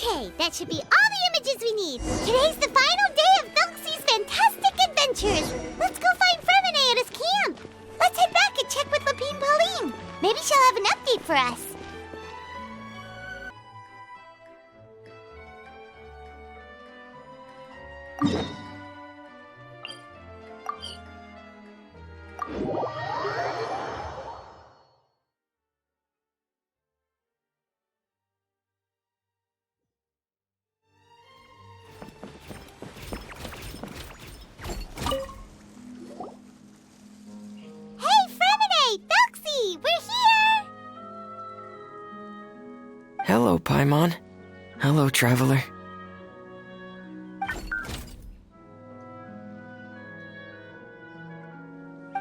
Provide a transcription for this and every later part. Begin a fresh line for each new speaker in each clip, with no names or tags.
Okay, that should be all the images we need. Today's the final day of Thelxie's fantastic adventures. Let's go find Fremine at his camp. Let's head back and check with Lapine Pauline. Maybe she'll have an update for us.
Hello, Paimon. Hello, traveler.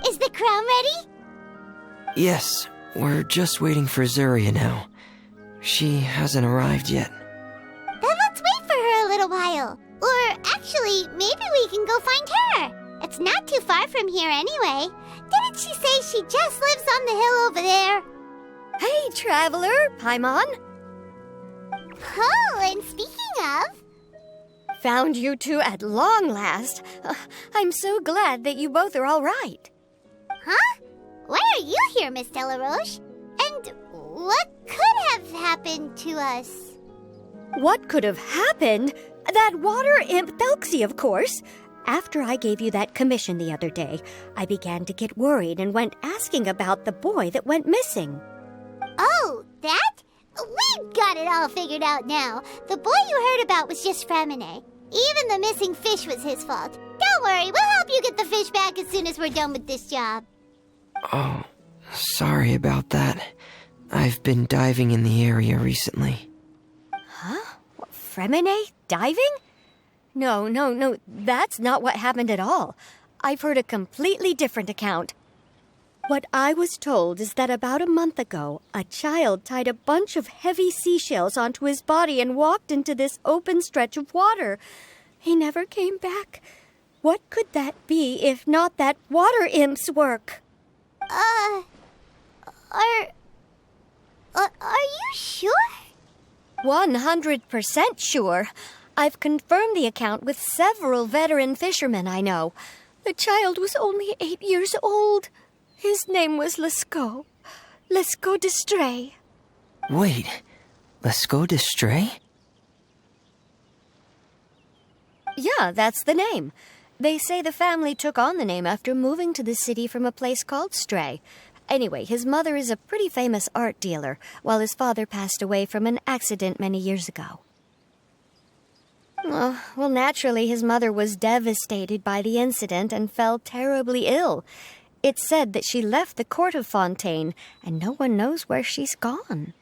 Is the crown ready?
Yes, we're just waiting for Zuria now. She hasn't arrived yet.
Then let's wait for her a little while. Or actually, maybe we can go find her. It's not too far from here anyway. Didn't she say she just lives on the hill over there?
Hey, traveler, Paimon.
Oh, and speaking of...
Found you two at long last. I'm so glad that you both are all right.
Huh? Why are you here, Miss Delaroche? And what could have happened to us?
What could have happened? That water imp Thelxie, of course. After I gave you that commission the other day, I began to get worried and went asking about the boy that went missing.
Oh, that? We've got it all figured out now. The boy you heard about was just Fremine. Even the missing fish was his fault. Don't worry, we'll help you get the fish back as soon as we're done with this job.
Oh, sorry about that. I've been diving in the area recently.
Huh? Fremine? Diving? No, that's not what happened at all. I've heard a completely different account. What I was told is that about a month ago, a child tied a bunch of heavy seashells onto his body and walked into this open stretch of water. He never came back. What could that be if not that water imp's work?
Are you sure?
100% sure. I've confirmed the account with several veteran fishermen I know. The child was only 8 years old. His name was Lescaut. Lescaut d'Estray.
Wait, Lescaut d'Estray?
Yeah, that's the name. They say the family took on the name after moving to the city from a place called Stray. Anyway, his mother is a pretty famous art dealer, while his father passed away from an accident many years ago. Oh, well, naturally, his mother was devastated by the incident and fell terribly ill. It's said that she left the court of Fontaine, and no one knows where she's gone.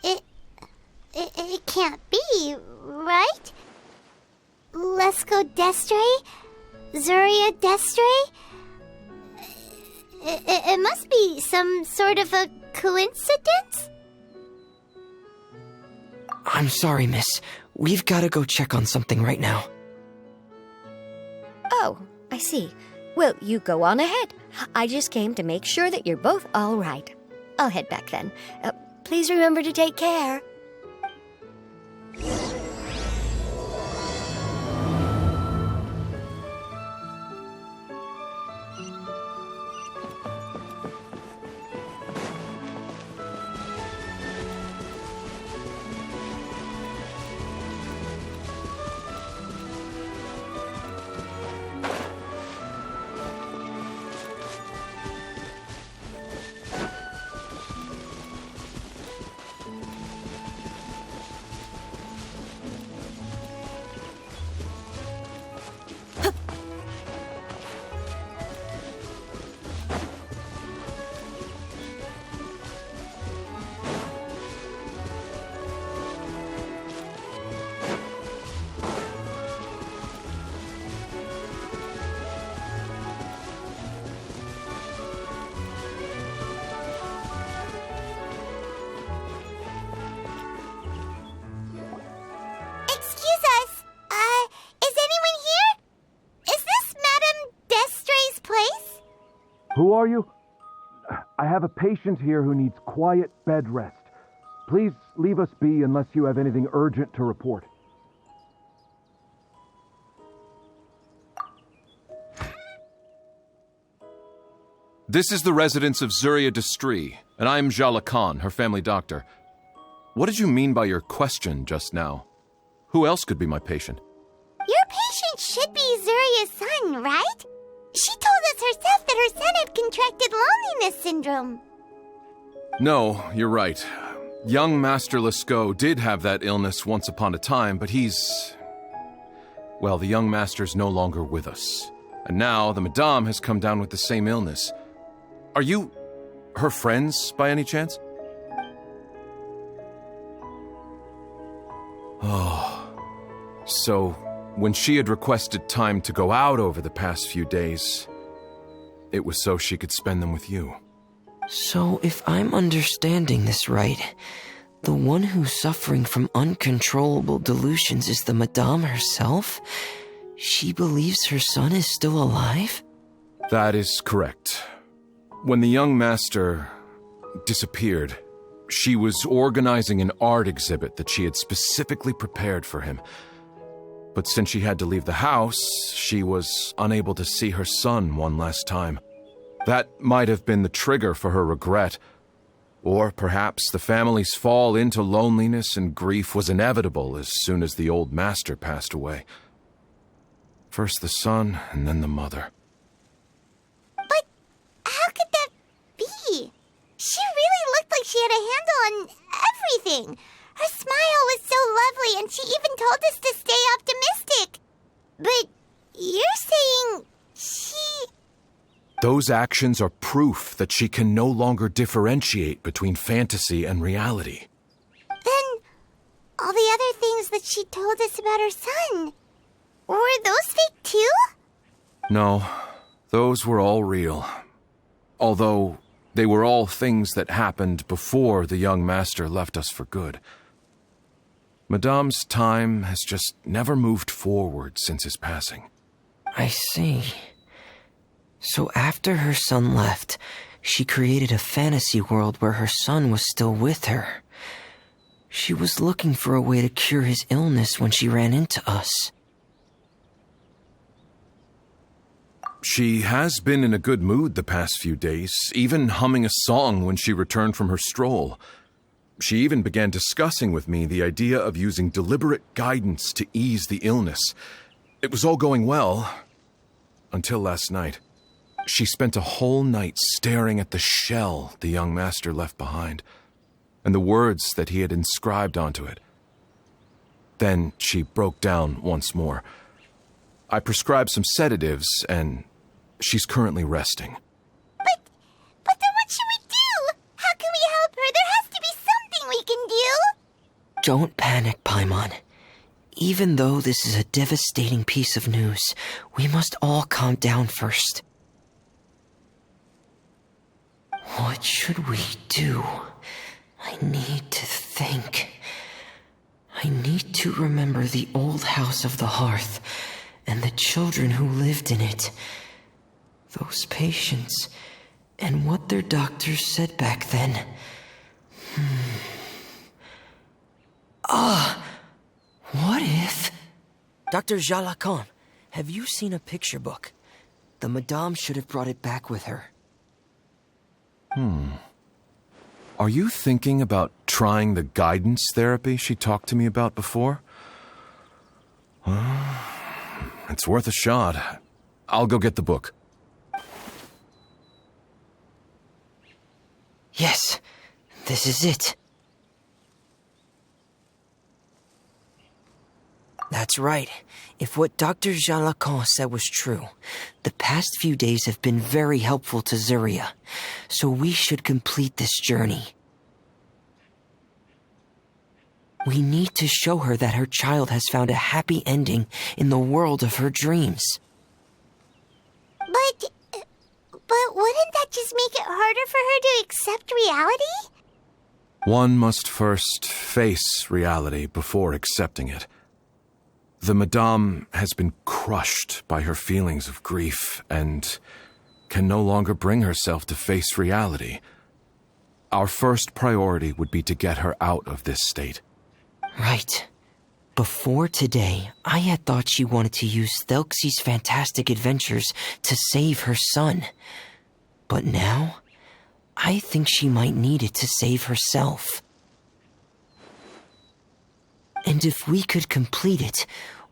It can't be, right? Lescaut d'Estray? Zuria d'Estray? It must be some sort of a coincidence?
I'm sorry, miss. We've got to go check on something right now.
Oh, I see. Well, you go on ahead. I just came to make sure that you're both all right. I'll head back then. Please remember to take care.
Who are you? I have a patient here who needs quiet bed rest. Please leave us be unless you have anything urgent to report.
This is the residence of Zurya Destri, and I'm Jala Khan, her family doctor. What did you mean by your question just now? Who else could be my patient?
Your patient should be Zuria's son, right? She told us herself that her son had contracted loneliness syndrome.
No, you're right. Young Master Lescaut did have that illness once upon a time, but well, the young master's no longer with us. And now the Madame has come down with the same illness. Are you her friends by any chance? Oh, so when she had requested time to go out over the past few days, it was so she could spend them with you.
So, if I'm understanding this right, the one who's suffering from uncontrollable delusions is the Madame herself? She believes her son is still alive?
That is correct. When the young master disappeared, she was organizing an art exhibit that she had specifically prepared for him. But since she had to leave the house, she was unable to see her son one last time. That might have been the trigger for her regret. Or perhaps the family's fall into loneliness and grief was inevitable as soon as the old master passed away. First the son, and then the mother.
But how could that be? She really looked like she had a handle on everything. Her smile was so lovely, and she even told us to stay optimistic. But you're saying she...
Those actions are proof that she can no longer differentiate between fantasy and reality.
Then, all the other things that she told us about her son, were those fake too?
No, those were all real. Although, they were all things that happened before the young master left us for good. Madame's time has just never moved forward since his passing.
I see. So after her son left, she created a fantasy world where her son was still with her. She was looking for a way to cure his illness when she ran into us.
She has been in a good mood the past few days, even humming a song when she returned from her stroll. She even began discussing with me the idea of using deliberate guidance to ease the illness. It was all going well, until last night. She spent a whole night staring at the shell the young master left behind, and the words that he had inscribed onto it. Then she broke down once more. I prescribed some sedatives, and she's currently resting.
But then what should we do? How can we help her? There has to be something we can do.
Don't panic, Paimon. Even though this is a devastating piece of news, we must all calm down first. What should we do? I need to think. I need to remember the old house of the hearth and the children who lived in it. Those patients and what their doctors said back then. What if... Dr. Jalakon, have you seen a picture book? The Madame should have brought it back with her.
Are you thinking about trying the guidance therapy she talked to me about before? It's worth a shot. I'll go get the book.
Yes, this is it. That's right. If what Dr. Jalakon said was true, the past few days have been very helpful to Zurya, so we should complete this journey. We need to show her that her child has found a happy ending in the world of her dreams.
But wouldn't that just make it harder for her to accept reality?
One must first face reality before accepting it. The Madame has been crushed by her feelings of grief and can no longer bring herself to face reality. Our first priority would be to get her out of this state.
Right. Before today, I had thought she wanted to use Thelxie's fantastic adventures to save her son. But now, I think she might need it to save herself. And if we could complete it,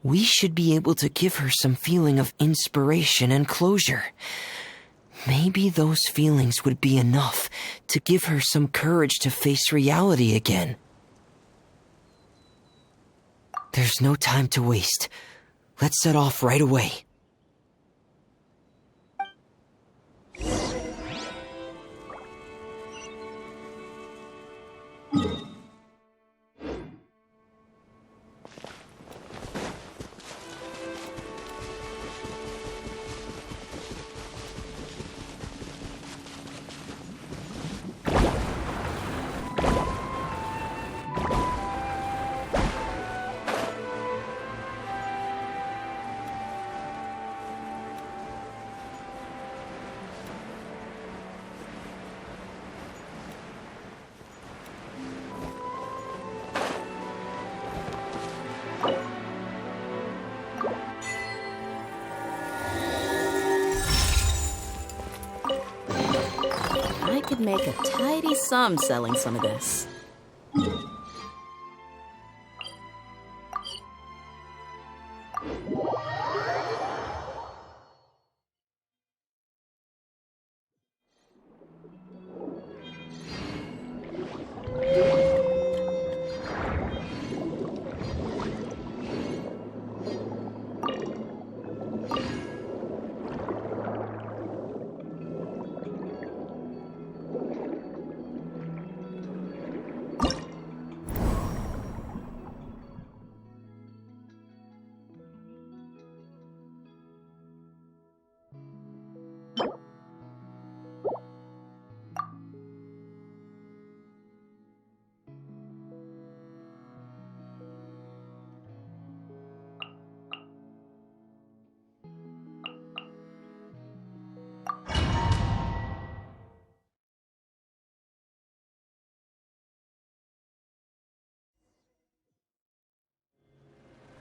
we should be able to give her some feeling of inspiration and closure. Maybe those feelings would be enough to give her some courage to face reality again. There's no time to waste. Let's set off right away.
I could make a tidy sum selling some of this.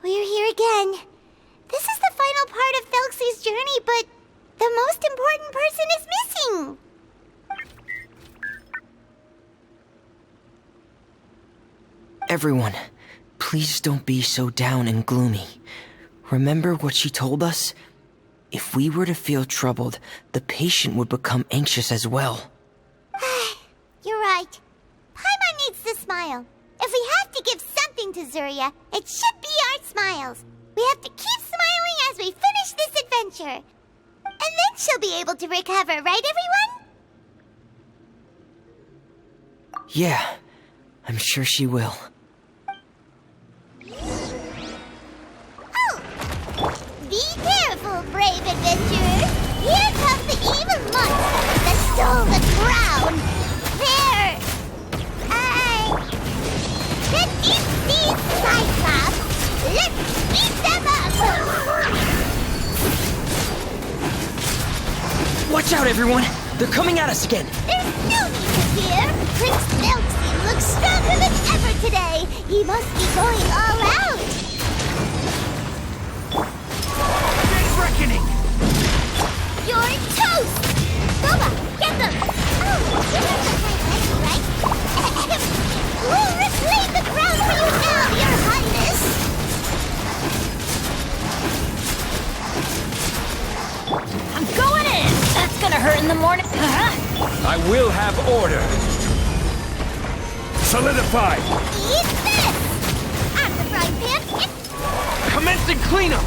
We're here again. This is the final part of Thelxie's journey, but the most important person is missing.
Everyone, please don't be so down and gloomy. Remember what she told us? If we were to feel troubled, the patient would become anxious as well.
You're right. Paimon needs to smile. If we have to give something to Zarya, it should be our smiles. We have to keep smiling as we finish this adventure. And then she'll be able to recover, right, everyone?
Yeah, I'm sure she will.
Oh! Be careful, brave adventurers. Here comes the evil monster that stole the crown. There! The deep-sea Cyclops! Let's beat them up!
Watch out, everyone! They're coming at us again!
There's no need to fear! Prince Thelxie looks stronger than ever today! He must be going all out!
Big reckoning!
You're toast! Boba, get them! Oh, you have the right, right? We'll reclaim the crown for you now, Your Highness!
I'm going in! That's gonna hurt in the morning.
I will have order. Solidify!
Eat this! I'm the frying pan.
Commencing cleanup!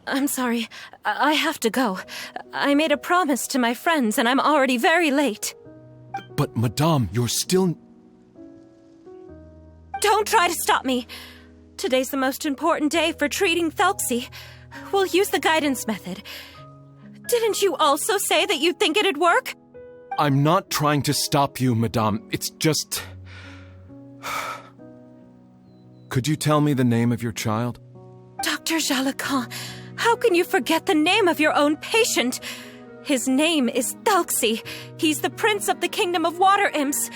I'm sorry. I have to go. I made a promise to my friends, and I'm already very late.
But, Madame, you're still...
Don't try to stop me. Today's the most important day for treating Thelxie. We'll use the guidance method. Didn't you also say that you'd think it'd work?
I'm not trying to stop you, Madame. It's just... Could you tell me the name of your child?
Dr. Jalacan, how can you forget the name of your own patient? His name is Thelxie. He's the prince of the kingdom of water imps.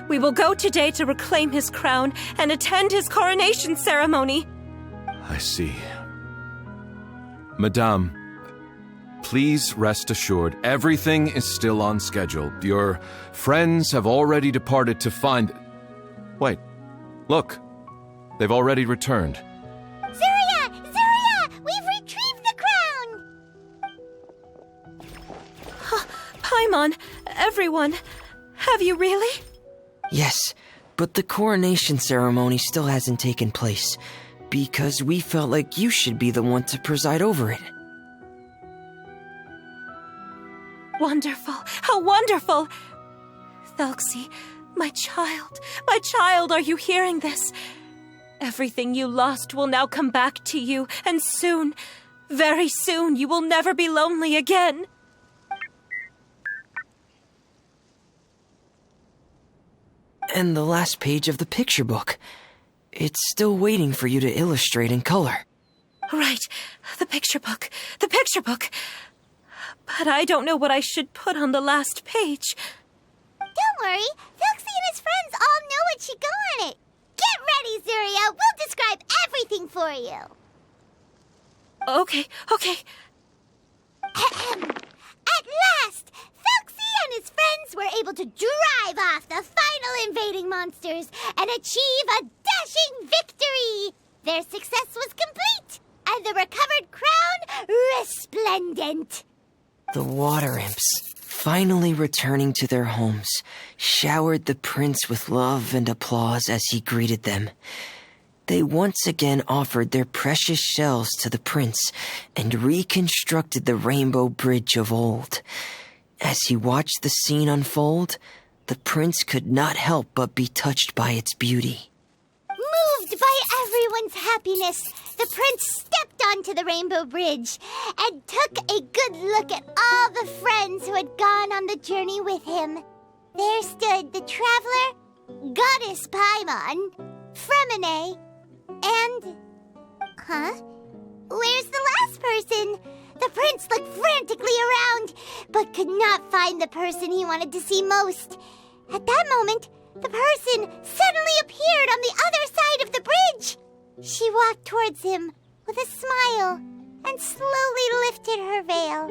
We will go today to reclaim his crown and attend his coronation ceremony.
I see. Madame, please rest assured, everything is still on schedule. Your friends have already departed to find... Wait, look. They've already returned.
Zuria! Zuria! We've retrieved the crown!
Paimon, everyone, have you really?
Yes, but the coronation ceremony still hasn't taken place, because we felt like you should be the one to preside over it.
Wonderful! How wonderful! Thelxie, my child, are you hearing this? Everything you lost will now come back to you, and soon, very soon, you will never be lonely again.
And the last page of the picture book. It's still waiting for you to illustrate in color.
Right, the picture book. But I don't know what I should put on the last page.
Don't worry, Thelxie and his friends all know what should go on it. Get ready, Zuria. We'll describe everything for you.
Okay.
At last, Thelxie and his friends were able to drive off the final invading monsters and achieve a dashing victory. Their success was complete, and the recovered crown resplendent.
The water imps, finally returning to their homes, showered the prince with love and applause as he greeted them. They once again offered their precious shells to the prince and reconstructed the rainbow bridge of old. As he watched the scene unfold, the prince could not help but be touched by its beauty.
Moved by everyone's happiness, the prince stepped onto the rainbow bridge and took a good look at all the friends who had gone on the journey with him. There stood the traveler, Goddess Paimon, Fremine, and... Where's the last person? The prince looked frantically around, but could not find the person he wanted to see most. At that moment, the person suddenly appeared on the other side of the bridge. She walked towards him with a smile and slowly lifted her veil.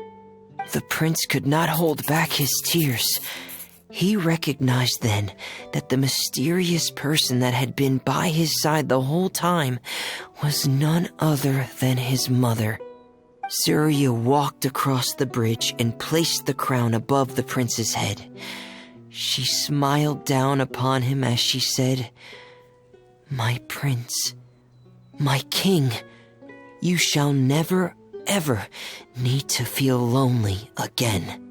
The prince could not hold back his tears. He recognized then that the mysterious person that had been by his side the whole time was none other than his mother. Zuria walked across the bridge and placed the crown above the prince's head. She smiled down upon him as she said, "My prince, my king, you shall never, ever need to feel lonely again."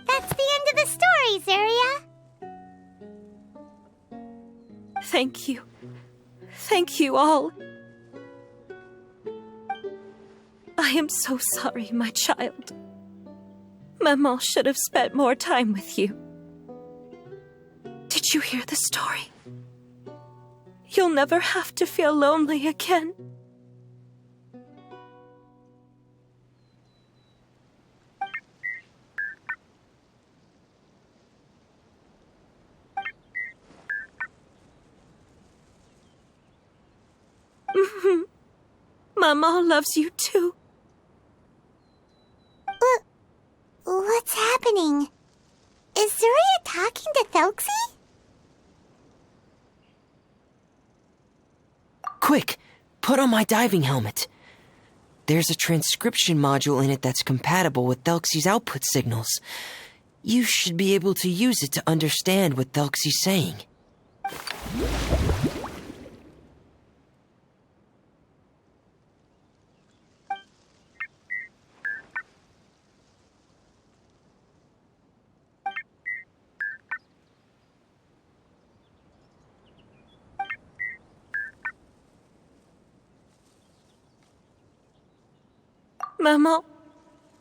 That's the end of the story, Zuria.
Thank you. Thank you all. I am so sorry, my child. Maman should have spent more time with you. Did you hear the story? You'll never have to feel lonely again. Mama loves you too.
What's happening? Is Zuria talking to Thelxie?
Quick, put on my diving helmet. There's a transcription module in it that's compatible with Thelxie's output signals. You should be able to use it to understand what Thelxie's saying.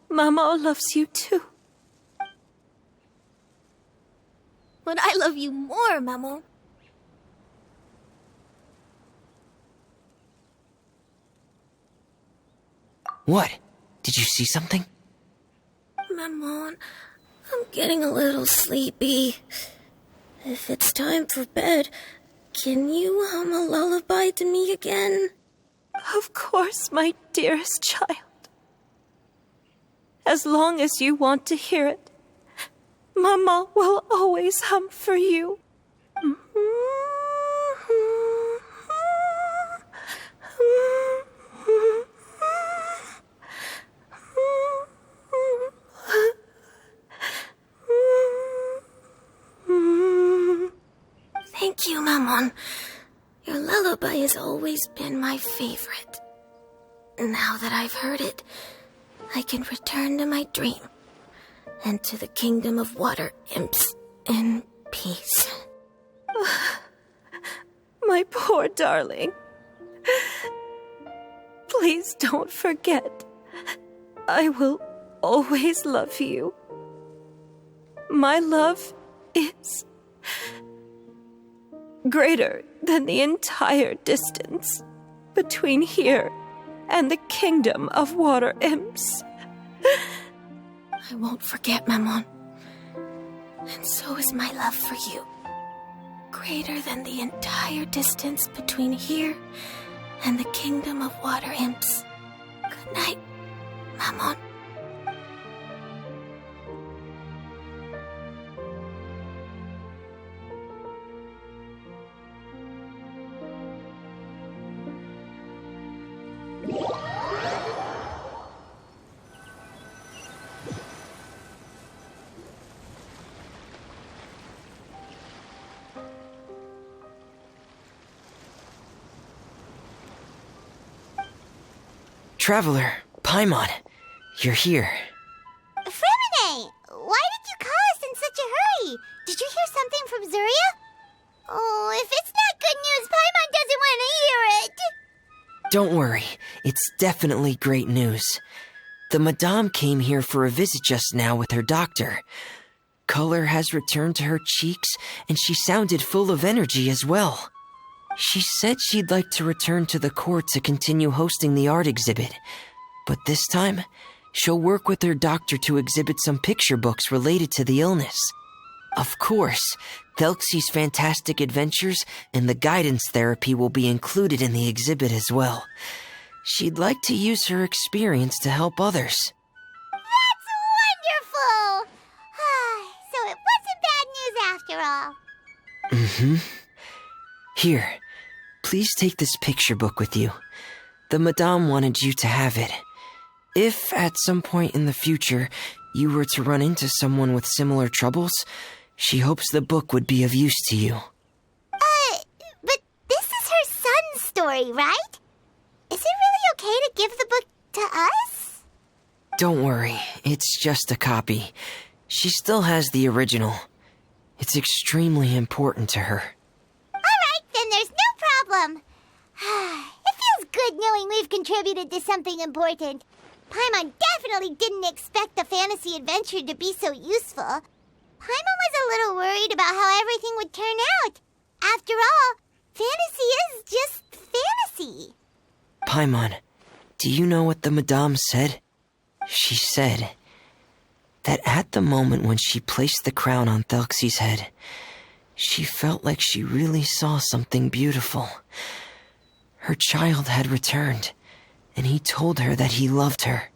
Mama loves you too.
But I love you more, Maman.
What? Did you see something?
Maman, I'm getting a little sleepy. If it's time for bed, can you hum a lullaby to me again?
Of course, my dearest child. As long as you want to hear it, Mama will always hum for you.
Thank you, Maman. Your lullaby has always been my favorite. Now that I've heard it, I can return to my dream and to the kingdom of water imps in peace.
My poor darling. Please don't forget. I will always love you. My love is greater than the entire distance between here and the kingdom of water imps.
I won't forget, Maman. And so is my love for you. Greater than the entire distance between here and the kingdom of water imps. Good night, Maman.
Traveler, Paimon, you're here.
Fremine, why did you call us in such a hurry? Did you hear something from Zuria? Oh, if it's not good news, Paimon doesn't want to hear it.
Don't worry, it's definitely great news. The Madame came here for a visit just now with her doctor. Color has returned to her cheeks, and she sounded full of energy as well. She said she'd like to return to the court to continue hosting the art exhibit. But this time, she'll work with her doctor to exhibit some picture books related to the illness. Of course, Thelxie's fantastic adventures and the guidance therapy will be included in the exhibit as well. She'd like to use her experience to help others.
That's wonderful! So it wasn't bad news after all.
Mm-hmm. Here, please take this picture book with you. The Madame wanted you to have it. If at some point in the future you were to run into someone with similar troubles, she hopes the book would be of use to you.
But this is her son's story, right? Is it really okay to give the book to us?
Don't worry, it's just a copy. She still has the original. It's extremely important to her.
Then there's no problem. It feels good knowing we've contributed to something important. Paimon definitely didn't expect the fantasy adventure to be so useful. Paimon was a little worried about how everything would turn out. After all, fantasy is just fantasy.
Paimon, do you know what the Madame said? She said that at the moment when she placed the crown on Thelxie's head, she felt like she really saw something beautiful. Her child had returned, and he told her that he loved her.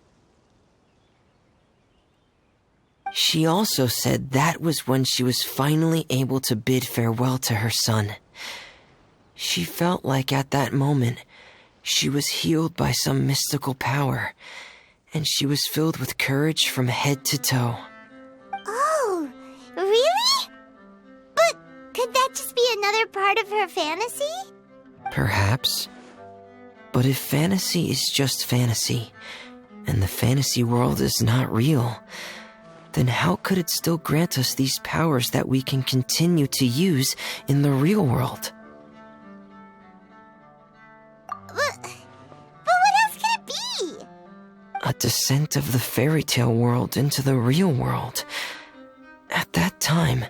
She also said that was when she was finally able to bid farewell to her son. She felt like at that moment, she was healed by some mystical power, and she was filled with courage from head to toe.
Oh, really? But could that just be another part of her fantasy?
Perhaps. But if fantasy is just fantasy, and the fantasy world is not real, then how could it still grant us these powers that we can continue to use in the real world?
But what else could it be?
A descent of the fairy tale world into the real world. At that time,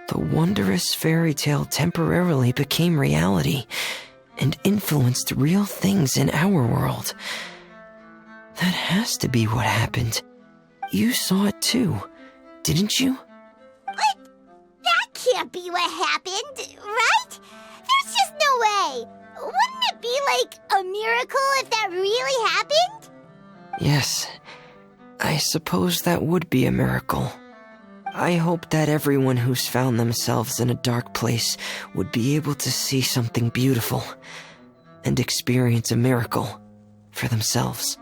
the wondrous fairy tale temporarily became reality and influenced real things in our world. That has to be what happened. You saw it too, didn't you?
But that can't be what happened, right? There's just no way. Wouldn't it be like a miracle if that really happened?
Yes, I suppose that would be a miracle. I hope that everyone who's found themselves in a dark place would be able to see something beautiful and experience a miracle for themselves.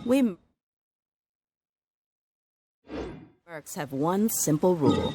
We Mercs have one simple rule.